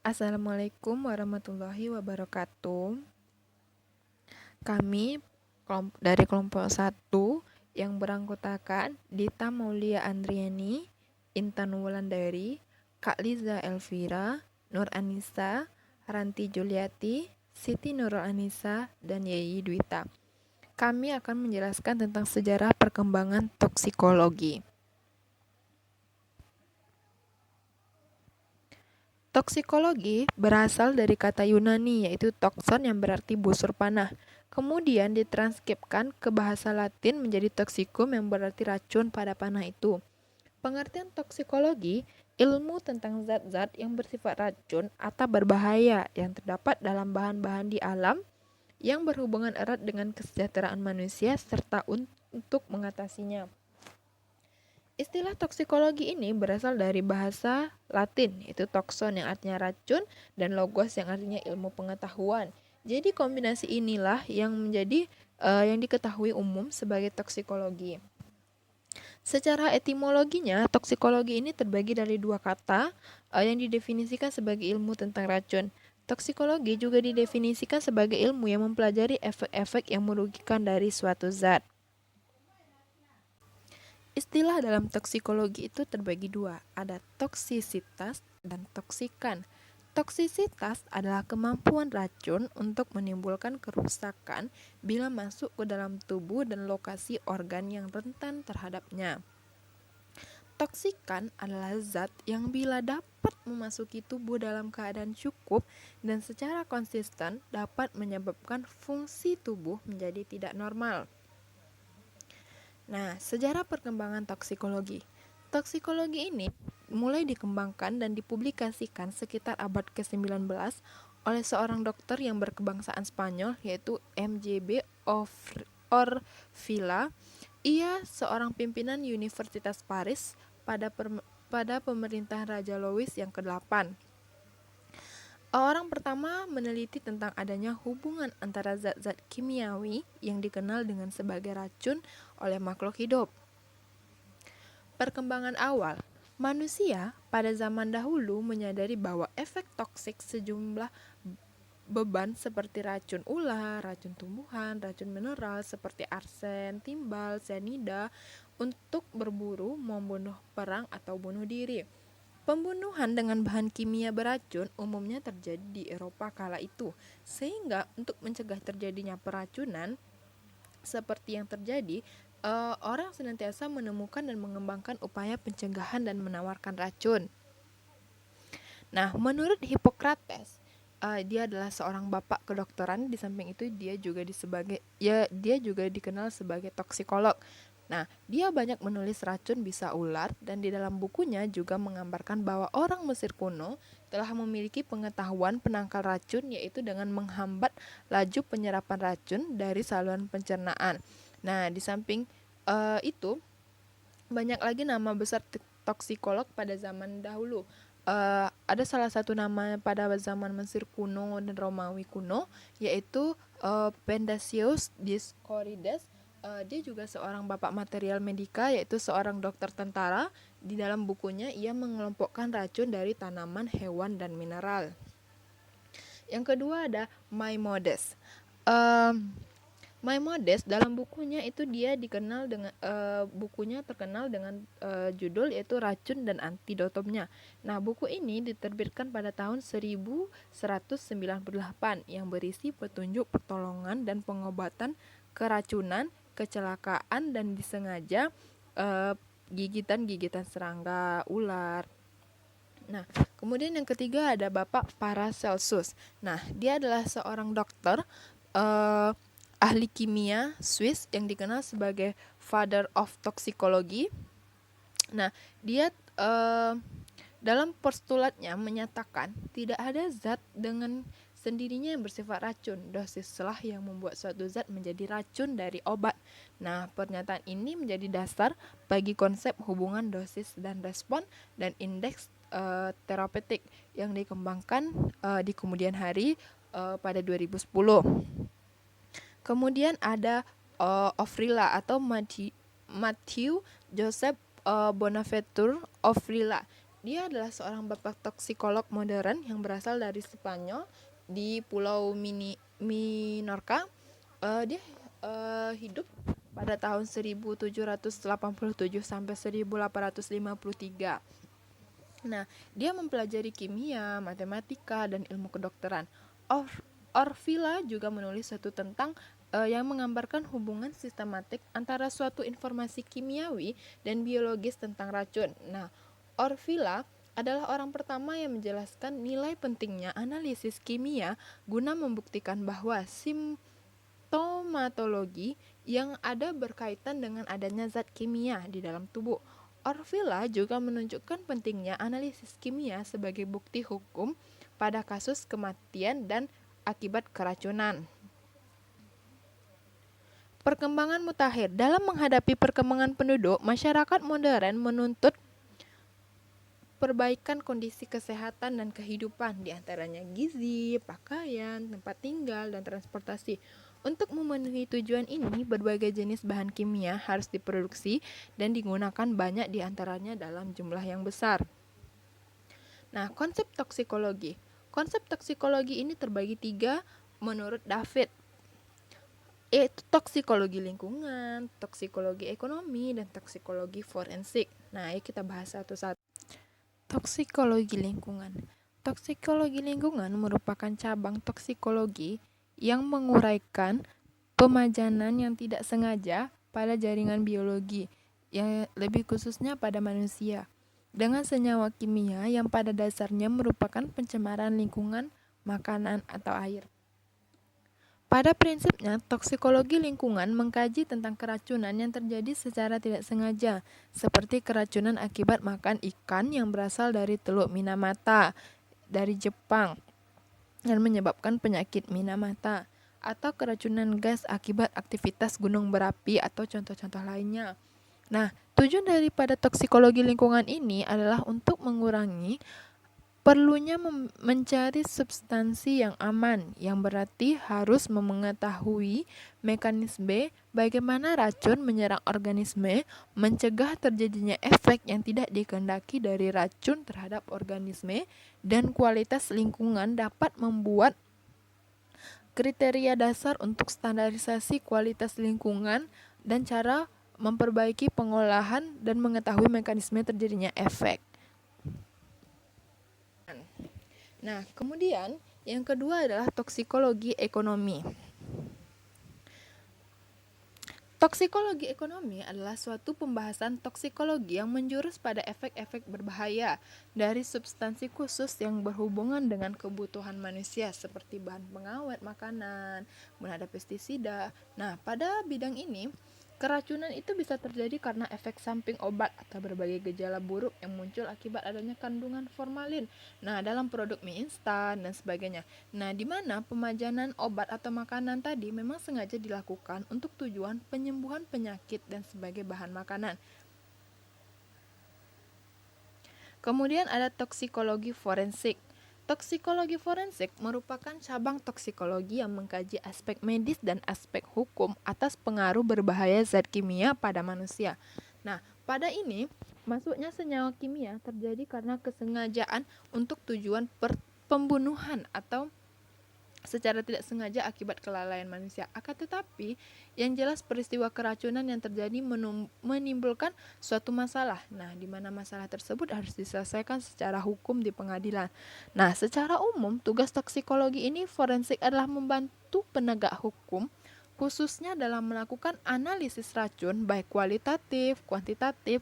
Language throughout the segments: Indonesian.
Assalamualaikum warahmatullahi wabarakatuh. Kami dari kelompok 1 yang beranggotakan Dita Maulia Andriani, Intan Wulandari, Kak Liza Elvira, Nur Anissa, Ranti Juliati, Siti Nurul Anissa, dan Yeyi Dwita. Kami akan menjelaskan tentang sejarah perkembangan toksikologi. Toksikologi berasal dari kata Yunani yaitu toxon yang berarti busur panah. Kemudian ditranskripsikan ke bahasa Latin menjadi toxikum yang berarti racun pada panah itu. Pengertian toksikologi, ilmu tentang zat-zat yang bersifat racun atau berbahaya yang terdapat dalam bahan-bahan di alam yang berhubungan erat dengan kesejahteraan manusia serta untuk mengatasinya. Istilah toksikologi ini berasal dari bahasa Latin, yaitu toxon yang artinya racun dan logos yang artinya ilmu pengetahuan. Jadi kombinasi inilah yang menjadi yang diketahui umum sebagai toksikologi. Secara etimologinya, toksikologi ini terbagi dari dua kata yang didefinisikan sebagai ilmu tentang racun. Toksikologi juga didefinisikan sebagai ilmu yang mempelajari efek-efek yang merugikan dari suatu zat. Istilah dalam toksikologi itu terbagi dua, ada toksisitas dan toksikan. Toksisitas adalah kemampuan racun untuk menimbulkan kerusakan bila masuk ke dalam tubuh dan lokasi organ yang rentan terhadapnya. Toksikan adalah zat yang bila dapat memasuki tubuh dalam keadaan cukup dan secara konsisten dapat menyebabkan fungsi tubuh menjadi tidak normal. Nah, sejarah perkembangan toksikologi. Toksikologi ini mulai dikembangkan dan dipublikasikan sekitar abad ke-19 oleh seorang dokter yang berkebangsaan Spanyol yaitu MJB Orfila. Ia seorang pimpinan Universitas Paris pada pemerintahan Raja Louis yang ke-8. Orang pertama meneliti tentang adanya hubungan antara zat-zat kimiawi yang dikenal dengan sebagai racun oleh makhluk hidup. Perkembangan awal, manusia pada zaman dahulu menyadari bahwa efek toksik sejumlah beban seperti racun ular, racun tumbuhan, racun mineral seperti arsen, timbal, cyanida untuk berburu, membunuh, perang, atau bunuh diri. Pembunuhan dengan bahan kimia beracun umumnya terjadi di Eropa kala itu, sehingga untuk mencegah terjadinya peracunan seperti yang terjadi, orang senantiasa menemukan dan mengembangkan upaya pencegahan dan menawarkan racun. Nah, menurut Hippocrates, dia adalah seorang bapak kedokteran. Di samping itu dia juga dikenal sebagai toksikolog. Nah, dia banyak menulis racun bisa ular dan di dalam bukunya juga menggambarkan bahwa orang Mesir kuno telah memiliki pengetahuan penangkal racun yaitu dengan menghambat laju penyerapan racun dari saluran pencernaan. Nah, di samping itu banyak lagi nama besar toksikolog pada zaman dahulu. Ada salah satu nama pada zaman Mesir kuno dan Romawi kuno yaitu Pendasius Dioscorides. Dia juga seorang bapak material medika yaitu seorang dokter tentara. Di dalam bukunya ia mengelompokkan racun dari tanaman, hewan, dan mineral. Yang kedua ada Maimonides. Maimonides dalam bukunya itu dia dikenal dengan bukunya terkenal dengan judul yaitu Racun dan Antidotumnya. Nah, buku ini diterbitkan pada tahun 1198 yang berisi petunjuk pertolongan dan pengobatan keracunan, kecelakaan dan disengaja gigitan-gigitan serangga, ular. Nah, kemudian yang ketiga ada Bapak Paracelsus. Nah, dia adalah seorang dokter ahli kimia Swiss yang dikenal sebagai Father of Toxicology. Nah, dia dalam postulatnya menyatakan tidak ada zat dengan sendirinya yang bersifat racun. Dosislah yang membuat suatu zat menjadi racun dari obat. Nah, pernyataan ini menjadi dasar bagi konsep hubungan dosis dan respon dan indeks terapeutik yang dikembangkan di kemudian hari pada 2010. Kemudian ada Ofrila atau Matthew Joseph Bonaventure Ofrila. Dia adalah seorang bapak toksikolog modern yang berasal dari Spanyol di Pulau Minorca. Dia hidup pada tahun 1787 sampai 1853. Nah, dia mempelajari kimia, matematika, dan ilmu kedokteran. Orfila juga menulis satu tentang yang menggambarkan hubungan sistematik antara suatu informasi kimiawi dan biologis tentang racun. Nah, Orfila adalah orang pertama yang menjelaskan nilai pentingnya analisis kimia guna membuktikan bahwa simptomatologi yang ada berkaitan dengan adanya zat kimia di dalam tubuh. Orfila juga menunjukkan pentingnya analisis kimia sebagai bukti hukum pada kasus kematian dan akibat keracunan. Perkembangan mutakhir. Dalam menghadapi perkembangan penduduk, masyarakat modern menuntut perbaikan kondisi kesehatan dan kehidupan, diantaranya gizi, pakaian, tempat tinggal, dan transportasi. Untuk memenuhi tujuan ini, berbagai jenis bahan kimia harus diproduksi dan digunakan banyak diantaranya dalam jumlah yang besar. Nah, konsep toksikologi. Konsep toksikologi ini terbagi 3 menurut David, yaitu toksikologi lingkungan, toksikologi ekonomi, dan toksikologi forensik. Nah, ayo kita bahas satu-satu. Toksikologi lingkungan. Toksikologi lingkungan merupakan cabang toksikologi yang menguraikan pemajanan yang tidak sengaja pada jaringan biologi, yang lebih khususnya pada manusia, dengan senyawa kimia yang pada dasarnya merupakan pencemaran lingkungan, makanan, atau air. Pada prinsipnya, toksikologi lingkungan mengkaji tentang keracunan yang terjadi secara tidak sengaja, seperti keracunan akibat makan ikan yang berasal dari Teluk Minamata dari Jepang dan menyebabkan penyakit Minamata, atau keracunan gas akibat aktivitas gunung berapi atau contoh-contoh lainnya. Nah, tujuan daripada toksikologi lingkungan ini adalah untuk mengurangi perlunya mencari substansi yang aman, yang berarti harus mengetahui mekanisme bagaimana racun menyerang organisme, mencegah terjadinya efek yang tidak dikehendaki dari racun terhadap organisme, dan kualitas lingkungan dapat membuat kriteria dasar untuk standarisasi kualitas lingkungan dan cara memperbaiki pengolahan dan mengetahui mekanisme terjadinya efek. Nah, kemudian yang kedua adalah toksikologi ekonomi. Toksikologi ekonomi adalah suatu pembahasan toksikologi yang menjurus pada efek-efek berbahaya dari substansi khusus yang berhubungan dengan kebutuhan manusia seperti bahan pengawet makanan, kemudian ada pestisida. Nah, pada bidang ini, keracunan itu bisa terjadi karena efek samping obat atau berbagai gejala buruk yang muncul akibat adanya kandungan formalin. Nah, dalam produk mie instan dan sebagainya. Nah, di mana pemajanan obat atau makanan tadi memang sengaja dilakukan untuk tujuan penyembuhan penyakit dan sebagai bahan makanan. Kemudian ada toksikologi forensik. Toksikologi forensik merupakan cabang toksikologi yang mengkaji aspek medis dan aspek hukum atas pengaruh berbahaya zat kimia pada manusia. Nah, pada ini masuknya senyawa kimia terjadi karena kesengajaan untuk tujuan pembunuhan atau secara tidak sengaja akibat kelalaian manusia. Akan tetapi, yang jelas peristiwa keracunan yang terjadi menimbulkan suatu masalah. Nah, di mana masalah tersebut harus diselesaikan secara hukum di pengadilan. Nah, secara umum, tugas toksikologi ini forensik adalah membantu penegak hukum, khususnya dalam melakukan analisis racun, baik kualitatif, kuantitatif,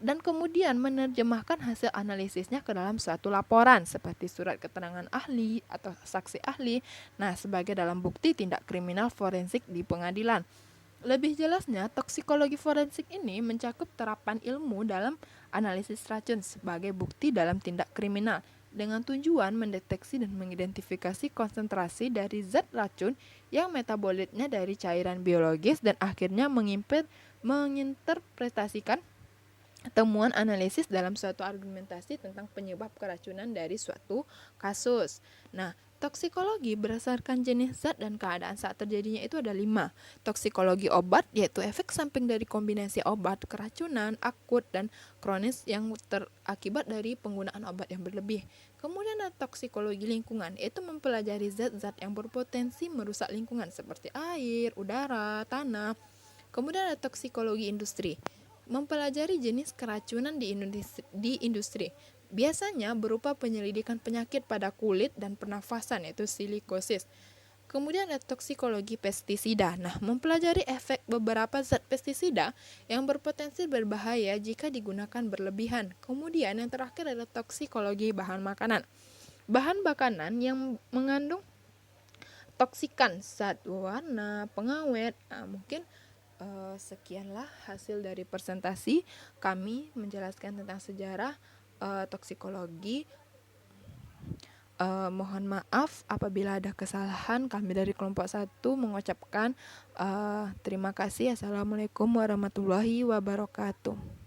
dan kemudian menerjemahkan hasil analisisnya ke dalam suatu laporan seperti surat keterangan ahli atau saksi ahli, nah sebagai dalam bukti tindak kriminal forensik di pengadilan. Lebih jelasnya, toksikologi forensik ini mencakup terapan ilmu dalam analisis racun sebagai bukti dalam tindak kriminal dengan tujuan mendeteksi dan mengidentifikasi konsentrasi dari zat racun yang metabolitnya dari cairan biologis dan akhirnya menginterpretasikan temuan analisis dalam suatu argumentasi tentang penyebab keracunan dari suatu kasus. Nah, Toksikologi berdasarkan jenis zat dan keadaan saat terjadinya itu ada 5. Toksikologi obat, yaitu efek samping dari kombinasi obat, keracunan, akut, dan kronis yang terakibat dari penggunaan obat yang berlebih. Kemudian ada toksikologi lingkungan, yaitu mempelajari zat-zat yang berpotensi merusak lingkungan seperti air, udara, tanah. Kemudian ada toksikologi industri, mempelajari jenis keracunan di industri. Biasanya berupa penyelidikan penyakit pada kulit dan pernafasan, yaitu silikosis. Kemudian ada toksikologi pestisida. Nah, mempelajari efek beberapa zat pestisida yang berpotensi berbahaya jika digunakan berlebihan. Kemudian yang terakhir adalah toksikologi bahan makanan. Bahan makanan yang mengandung toksikan, zat warna, pengawet. Nah, mungkin sekianlah hasil dari presentasi kami menjelaskan tentang sejarah toksikologi. Mohon maaf apabila ada kesalahan. Kami dari kelompok 1 mengucapkan terima kasih. Assalamualaikum warahmatullahi wabarakatuh.